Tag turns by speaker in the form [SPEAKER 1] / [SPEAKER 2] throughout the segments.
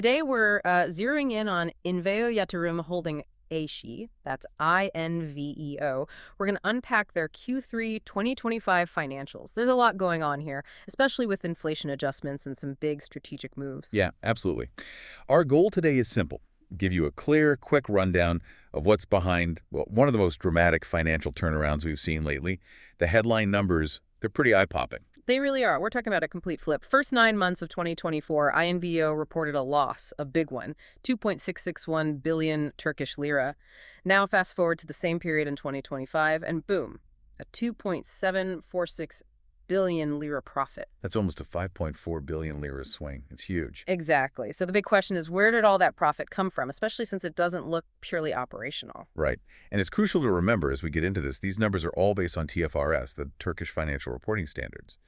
[SPEAKER 1] Today we're zeroing in on INVEO Holding ASHI, that's INVEO. We're going to unpack their Q3 2025 financials. There's a lot going on here, especially with inflation adjustments and some big strategic moves.
[SPEAKER 2] Yeah, absolutely. Our goal today is simple. Give you a clear, quick rundown of what's behind, well, one of the most dramatic financial turnarounds we've seen lately. The headline numbers, they're pretty eye-popping.
[SPEAKER 1] They really are. We're talking about a complete flip. First 9 months of 2024, INVEO reported a loss, a big one, 2.661 billion Turkish lira. Now fast forward to the same period in 2025, and boom, a 2.746 billion lira profit.
[SPEAKER 2] That's almost a 5.4 billion lira swing. It's huge.
[SPEAKER 1] Exactly. So the big question is, where did all that profit come from, especially since it doesn't look purely operational?
[SPEAKER 2] Right. And it's crucial to remember as we get into this, these numbers are all based on TFRS, the Turkish Financial Reporting Standards.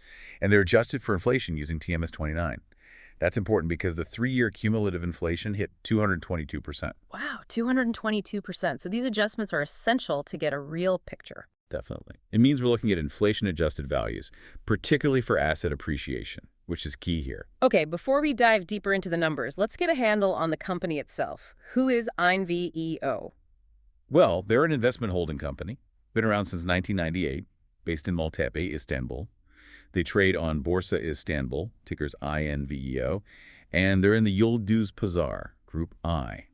[SPEAKER 2] And they're adjusted for inflation using TMS 29. That's important because the 3-year cumulative inflation hit 222%.
[SPEAKER 1] Wow, 222%. So these adjustments are essential to get a real picture.
[SPEAKER 2] Definitely. It means we're looking at inflation-adjusted values, particularly for asset appreciation, which is key here.
[SPEAKER 1] Okay, before we dive deeper into the numbers, let's get a handle on the company itself. Who is INVEO?
[SPEAKER 2] Well, they're an investment holding company, been around since 1998, based in Maltepe, Istanbul. They trade on Borsa Istanbul, ticker's INVEO, and they're in the Yıldız Pazar, Group I.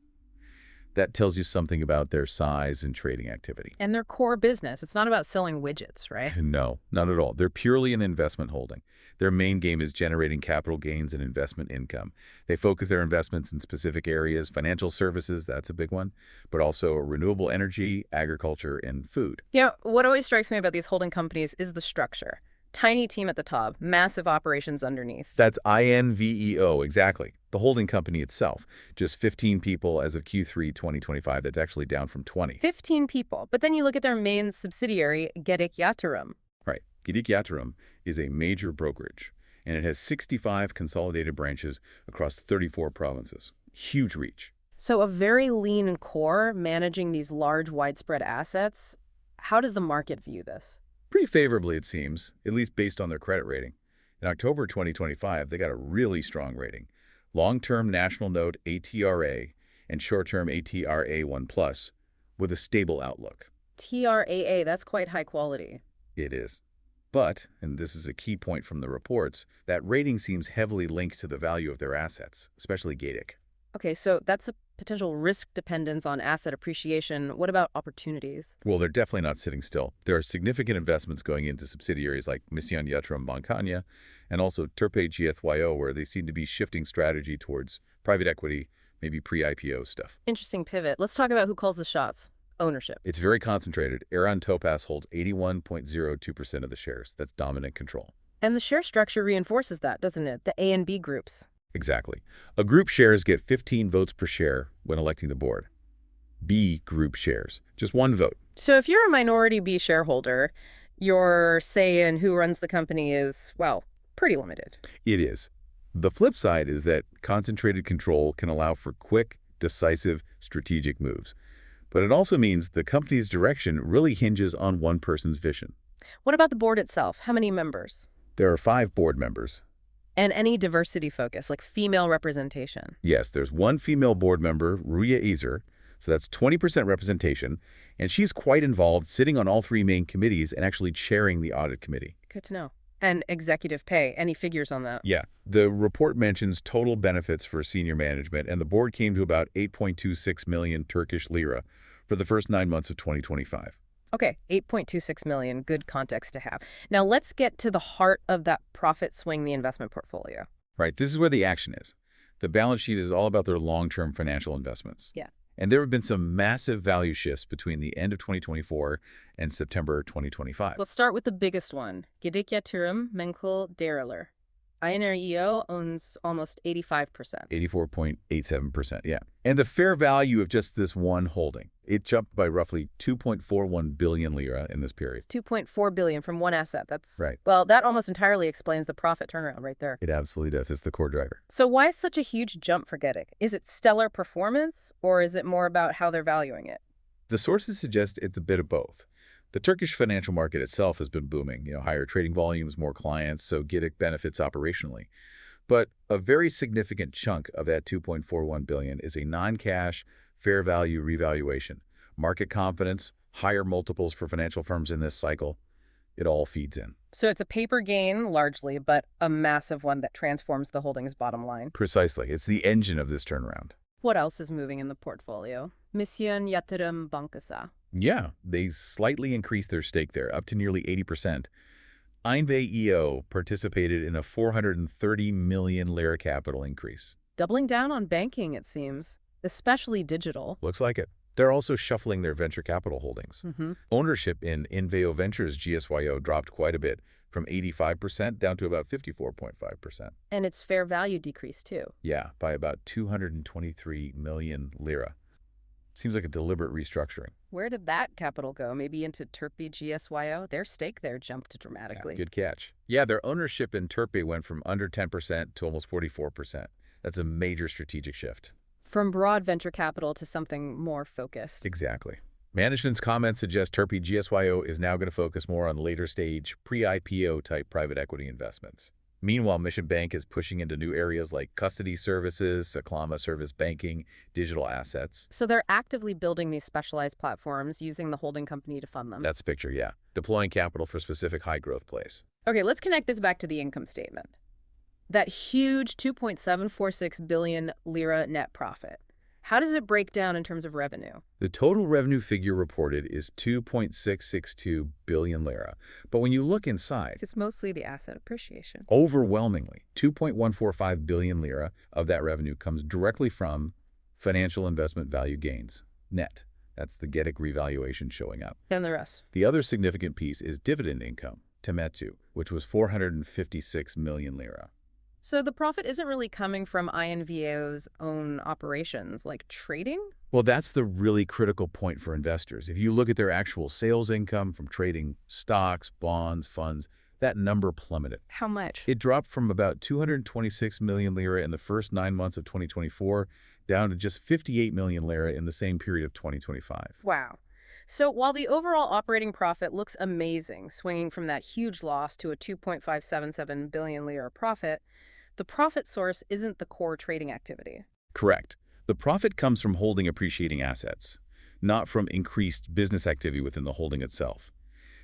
[SPEAKER 2] That tells you something about their size and trading activity.
[SPEAKER 1] And their core business. It's not about selling widgets, right?
[SPEAKER 2] No, not at all. They're purely an investment holding. Their main game is generating capital gains and investment income. They focus their investments in specific areas, financial services, that's a big one, but also renewable energy, agriculture, and food.
[SPEAKER 1] You know, what always strikes me about these holding companies is the structure. Tiny team at the top, massive operations underneath.
[SPEAKER 2] That's INVEO, exactly. The holding company itself, just 15 people as of Q3 2025. That's actually down from 20.
[SPEAKER 1] 15 people. But then you look at their main subsidiary, Gedik Yatırım.
[SPEAKER 2] Right. Gedik Yatırım is a major brokerage, and it has 65 consolidated branches across 34 provinces. Huge reach.
[SPEAKER 1] So a very lean core managing these large, widespread assets. How does the market view this?
[SPEAKER 2] Pretty favorably, it seems, at least based on their credit rating. In October 2025, they got a really strong rating. Long-term national note ATRA and short-term ATRA1+, with a stable outlook.
[SPEAKER 1] TRAA, that's quite high quality.
[SPEAKER 2] It is. But, and this is a key point from the reports, that rating seems heavily linked to the value of their assets, especially Gedik.
[SPEAKER 1] Okay, so that's a potential risk dependence on asset appreciation. What about opportunities?
[SPEAKER 2] Well, they're definitely not sitting still. There are significant investments going into subsidiaries like Mission Yatırım Bankanya and also Turpe GTYO, where they seem to be shifting strategy towards private equity, maybe pre-IPO stuff.
[SPEAKER 1] Interesting pivot. Let's talk about who calls the shots. Ownership.
[SPEAKER 2] It's very concentrated. Eren Topaz holds 81.02% of the shares. That's dominant control.
[SPEAKER 1] And the share structure reinforces that, doesn't it? The A and B groups.
[SPEAKER 2] Exactly. A group shares get 15 votes per share when electing the board. B group shares, just 1 vote.
[SPEAKER 1] So if you're a minority B shareholder, your say in who runs the company is, well, pretty limited.
[SPEAKER 2] It is. The flip side is that concentrated control can allow for quick, decisive, strategic moves. But it also means the company's direction really hinges on one person's vision.
[SPEAKER 1] What about the board itself? How many members?
[SPEAKER 2] There are 5 board members.
[SPEAKER 1] And any diversity focus, like female representation?
[SPEAKER 2] Yes, there's 1 female board member, Rüya Ezer, so that's 20% representation, and she's quite involved, sitting on all 3 main committees and actually chairing the audit committee.
[SPEAKER 1] Good to know. And executive pay, any figures on that?
[SPEAKER 2] Yeah, the report mentions total benefits for senior management, and the board came to about 8.26 million Turkish lira for the first 9 months of 2025.
[SPEAKER 1] Okay, 8.26 million, good context to have. Now let's get to the heart of that profit swing, the investment portfolio.
[SPEAKER 2] Right, this is where the action is. The balance sheet is all about their long-term financial investments.
[SPEAKER 1] Yeah.
[SPEAKER 2] And there have been some massive value shifts between the end of 2024 and September 2025.
[SPEAKER 1] Let's start with the biggest one, Gedik Yatırım Menkul Değerler. INVEO owns almost 85%.
[SPEAKER 2] 84.87%, yeah. And the fair value of just this one holding, it jumped by roughly 2.41 billion lira in this period.
[SPEAKER 1] 2.4 billion from one asset. That's
[SPEAKER 2] right.
[SPEAKER 1] Well, that almost entirely explains the profit turnaround right there.
[SPEAKER 2] It absolutely does. It's the core driver.
[SPEAKER 1] So why such a huge jump for Gedik? Is it stellar performance, or is it more about how they're valuing it?
[SPEAKER 2] The sources suggest it's a bit of both. The Turkish financial market itself has been booming, higher trading volumes, more clients, so Gedik benefits operationally. But a very significant chunk of that $2.41 billion is a non-cash fair value revaluation. Market confidence, higher multiples for financial firms in this cycle, it all feeds in.
[SPEAKER 1] So it's a paper gain, largely, but a massive one that transforms the holding's bottom line.
[SPEAKER 2] Precisely. It's the engine of this turnaround.
[SPEAKER 1] What else is moving in the portfolio? Mission Yatırım Bankası.
[SPEAKER 2] Yeah, they slightly increased their stake there, up to nearly 80%. INVEO participated in a 430 million lira capital increase.
[SPEAKER 1] Doubling down on banking, it seems, especially digital.
[SPEAKER 2] Looks like it. They're also shuffling their venture capital holdings. Ownership in INVEO Ventures GSYO dropped quite a bit, from 85% down to about 54.5%.
[SPEAKER 1] And its fair value decreased, too.
[SPEAKER 2] Yeah, by about 223 million lira. Seems like a deliberate restructuring.
[SPEAKER 1] Where did that capital go? Maybe into Turkey GSYO? Their stake there jumped dramatically.
[SPEAKER 2] Yeah, good catch. Yeah, their ownership in Turkey went from under 10% to almost 44%. That's a major strategic shift.
[SPEAKER 1] From broad venture capital to something more focused.
[SPEAKER 2] Exactly. Management's comments suggest Turkey GSYO is now going to focus more on later stage, pre-IPO type private equity investments. Meanwhile, Mission Bank is pushing into new areas like custody services, Saklama service banking, digital assets.
[SPEAKER 1] So they're actively building these specialized platforms, using the holding company to fund them.
[SPEAKER 2] That's the picture, yeah. Deploying capital for specific high-growth plays.
[SPEAKER 1] Okay, let's connect this back to the income statement. That huge 2.746 billion lira net profit. How does it break down in terms of revenue?
[SPEAKER 2] The total revenue figure reported is 2.662 billion lira. But when you look inside,
[SPEAKER 1] It's mostly the asset appreciation.
[SPEAKER 2] overwhelmingly, 2.145 billion lira of that revenue comes directly from financial investment value gains, net. That's the GEDIC revaluation showing up.
[SPEAKER 1] And the rest.
[SPEAKER 2] The other significant piece is dividend income, temettü, which was 456 million lira.
[SPEAKER 1] So the profit isn't really coming from INVEO's own operations, like trading?
[SPEAKER 2] Well, that's the really critical point for investors. If you look at their actual sales income from trading stocks, bonds, funds, that number plummeted.
[SPEAKER 1] How much?
[SPEAKER 2] It dropped from about 226 million lira in the first 9 months of 2024 down to just 58 million lira in the same period of 2025.
[SPEAKER 1] Wow. So while the overall operating profit looks amazing, swinging from that huge loss to a 2.577 billion lira profit, the profit source isn't the core trading activity.
[SPEAKER 2] Correct. The profit comes from holding appreciating assets, not from increased business activity within the holding itself.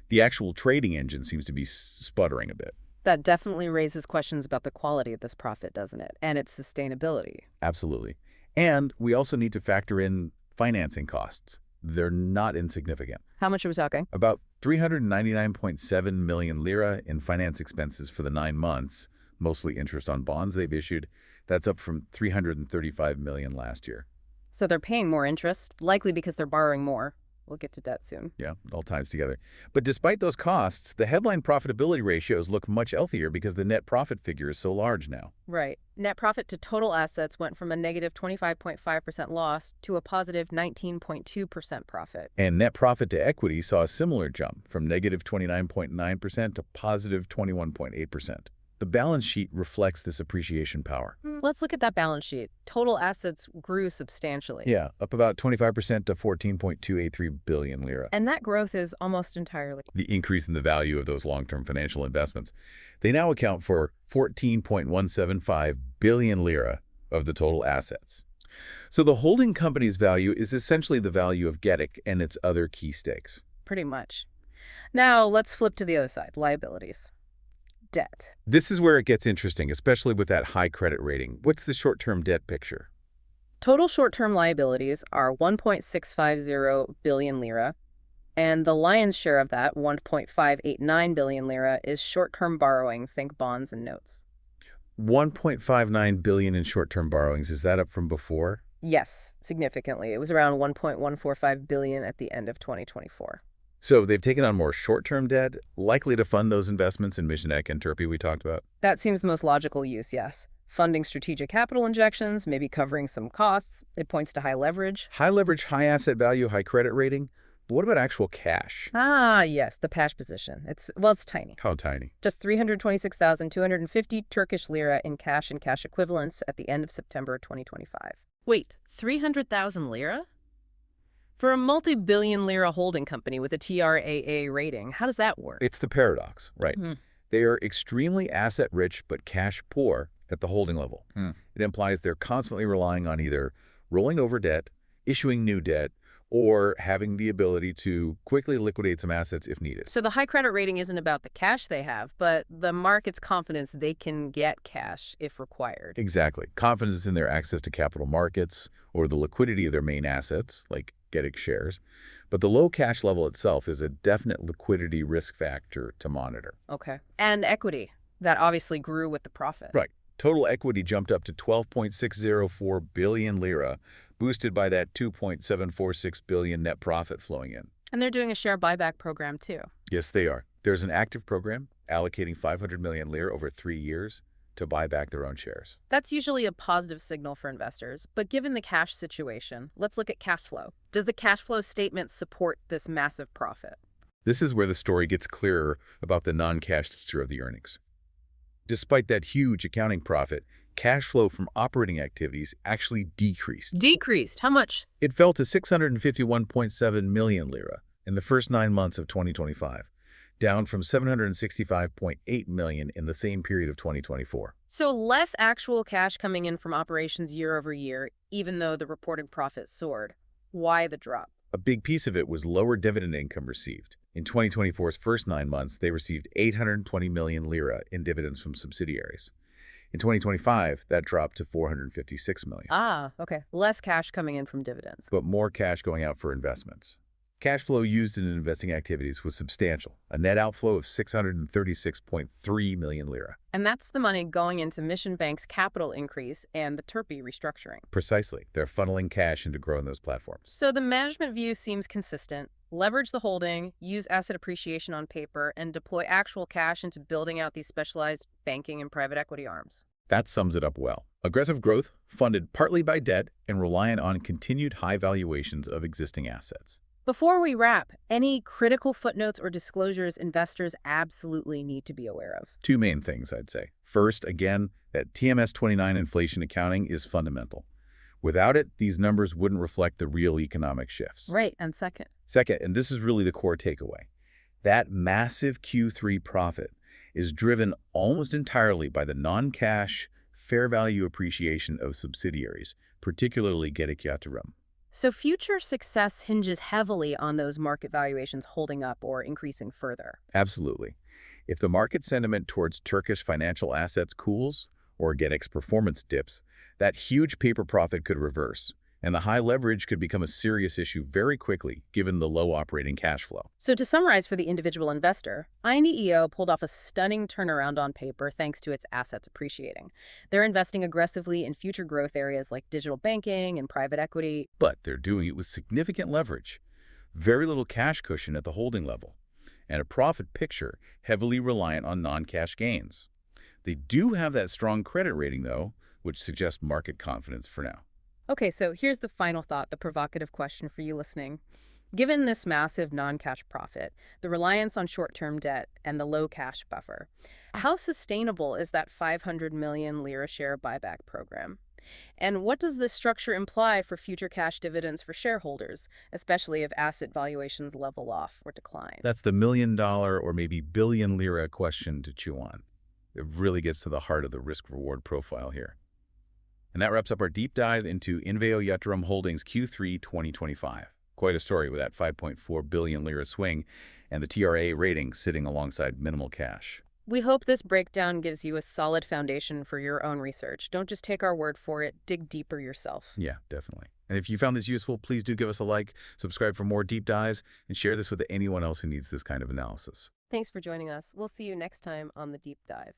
[SPEAKER 2] The actual trading engine seems to be sputtering a bit.
[SPEAKER 1] That definitely raises questions about the quality of this profit, doesn't it? And its sustainability.
[SPEAKER 2] Absolutely. And we also need to factor in financing costs. They're not insignificant.
[SPEAKER 1] How much are we talking?
[SPEAKER 2] About 399.7 million lira in finance expenses for the 9 months, mostly interest on bonds they've issued. That's up from 335 million last year.
[SPEAKER 1] So they're paying more interest, likely because they're borrowing more. We'll get to debt soon.
[SPEAKER 2] Yeah, it all ties together. But despite those costs, the headline profitability ratios look much healthier because the net profit figure is so large now.
[SPEAKER 1] Right. Net profit to total assets went from a negative 25.5% loss to a positive 19.2% profit.
[SPEAKER 2] And net profit to equity saw a similar jump from negative 29.9% to positive 21.8%. The balance sheet reflects this appreciation power.
[SPEAKER 1] Let's look at that balance sheet. Total assets grew substantially.
[SPEAKER 2] Yeah, up about 25% to 14.283 billion lira.
[SPEAKER 1] And that growth is almost entirely
[SPEAKER 2] The increase in the value of those long-term financial investments. They now account for 14.175 billion lira of the total assets. So the holding company's value is essentially the value of GEDIC and its other key stakes.
[SPEAKER 1] pretty much. Now let's flip to the other side, liabilities. Debt.
[SPEAKER 2] This is where it gets interesting, especially with that high credit rating. What's the short-term debt picture?
[SPEAKER 1] Total short-term liabilities are 1.650 billion lira, and the lion's share of that, 1.589 billion lira, is short-term borrowings, think bonds and notes.
[SPEAKER 2] 1.59 billion in short-term borrowings. Is that up from before?
[SPEAKER 1] Yes, significantly. It was around 1.145 billion at the end of 2024.
[SPEAKER 2] So they've taken on more short-term debt, likely to fund those investments in Mission and Turkey we talked about?
[SPEAKER 1] That seems the most logical use, yes. Funding strategic capital injections, maybe covering some costs. It points to high leverage.
[SPEAKER 2] High leverage, high asset value, high credit rating. But what about actual cash?
[SPEAKER 1] Ah, yes, the cash position. It's tiny.
[SPEAKER 2] How tiny?
[SPEAKER 1] Just 326,250 Turkish lira in cash and cash equivalents at the end of September 2025. Wait, 300,000 lira? For a multi-billion lira holding company with a TRAA rating, how does that work?
[SPEAKER 2] It's the paradox, right? They are extremely asset-rich but cash-poor, at the holding level. It implies they're constantly relying on either rolling over debt, issuing new debt, or having the ability to quickly liquidate some assets if needed.
[SPEAKER 1] So the high credit rating isn't about the cash they have, but the market's confidence they can get cash if required.
[SPEAKER 2] Exactly. Confidence in their access to capital markets or the liquidity of their main assets, like getting shares. But the low cash level itself is a definite liquidity risk factor to monitor.
[SPEAKER 1] Okay. And equity. That obviously grew with the profit.
[SPEAKER 2] Right. Total equity jumped up to 12.604 billion lira, boosted by that 2.746 billion net profit flowing in.
[SPEAKER 1] And they're doing a share buyback program too.
[SPEAKER 2] Yes, they are. There's an active program allocating 500 million lira over 3 years to buy back their own shares.
[SPEAKER 1] That's usually a positive signal for investors. But given the cash situation, let's look at cash flow. Does the cash flow statement support this massive profit?
[SPEAKER 2] This is where the story gets clearer about the non-cash nature of the earnings. Despite that huge accounting profit, cash flow from operating activities actually decreased.
[SPEAKER 1] Decreased? How much?
[SPEAKER 2] It fell to 651.7 million lira in the first 9 months of 2025, down from 765.8 million in the same period of 2024.
[SPEAKER 1] So less actual cash coming in from operations year over year, even though the reported profit soared. Why the drop?
[SPEAKER 2] A big piece of it was lower dividend income received. In 2024's first 9 months, they received 820 million lira in dividends from subsidiaries. In 2025, that dropped to 456 million.
[SPEAKER 1] Ah, okay. Less cash coming in from dividends.
[SPEAKER 2] But more cash going out for investments. Cash flow used in investing activities was substantial, a net outflow of 636.3 million lira.
[SPEAKER 1] And that's the money going into Mission Bank's capital increase and the Turkey restructuring.
[SPEAKER 2] Precisely. They're funneling cash into growing those platforms.
[SPEAKER 1] So the management view seems consistent. Leverage the holding, use asset appreciation on paper, and deploy actual cash into building out these specialized banking and private equity arms.
[SPEAKER 2] That sums it up well. Aggressive growth, funded partly by debt and reliant on continued high valuations of existing assets.
[SPEAKER 1] Before we wrap, any critical footnotes or disclosures investors absolutely need to be aware of?
[SPEAKER 2] 2 main things, I'd say. First, again, that TMS 29 inflation accounting is fundamental. Without it, these numbers wouldn't reflect the real economic shifts.
[SPEAKER 1] Right, and second,
[SPEAKER 2] and this is really the core takeaway, that massive Q3 profit is driven almost entirely by the non-cash fair value appreciation of subsidiaries, particularly Gedik Yatırım.
[SPEAKER 1] so future success hinges heavily on those market valuations holding up or increasing further.
[SPEAKER 2] Absolutely. If the market sentiment towards Turkish financial assets cools or Gedik's performance dips, that huge paper profit could reverse, and the high leverage could become a serious issue very quickly given the low operating cash flow.
[SPEAKER 1] So to summarize for the individual investor, INVEO pulled off a stunning turnaround on paper thanks to its assets appreciating. They're investing aggressively in future growth areas like digital banking and private equity.
[SPEAKER 2] But they're doing it with significant leverage, very little cash cushion at the holding level, and a profit picture heavily reliant on non-cash gains. They do have that strong credit rating, though, which suggests market confidence for now.
[SPEAKER 1] Okay, so here's the final thought, the provocative question for you listening. Given this massive non-cash profit, the reliance on short-term debt, and the low cash buffer, how sustainable is that 500 million lira share buyback program? And what does this structure imply for future cash dividends for shareholders, especially if asset valuations level off or decline?
[SPEAKER 2] That's the $1,000,000 or maybe billion lira question to chew on. It really gets to the heart of the risk-reward profile here. And that wraps up our deep dive into INVEO Yatırım Holdings Q3 2025. Quite a story with that 5.4 billion lira swing and the TRA rating sitting alongside minimal cash.
[SPEAKER 1] We hope this breakdown gives you a solid foundation for your own research. Don't just take our word for it, dig deeper yourself.
[SPEAKER 2] Yeah, definitely. And if you found this useful, please do give us a like, subscribe for more deep dives, and share this with anyone else who needs this kind of analysis.
[SPEAKER 1] Thanks for joining us. We'll see you next time on The Deep Dive.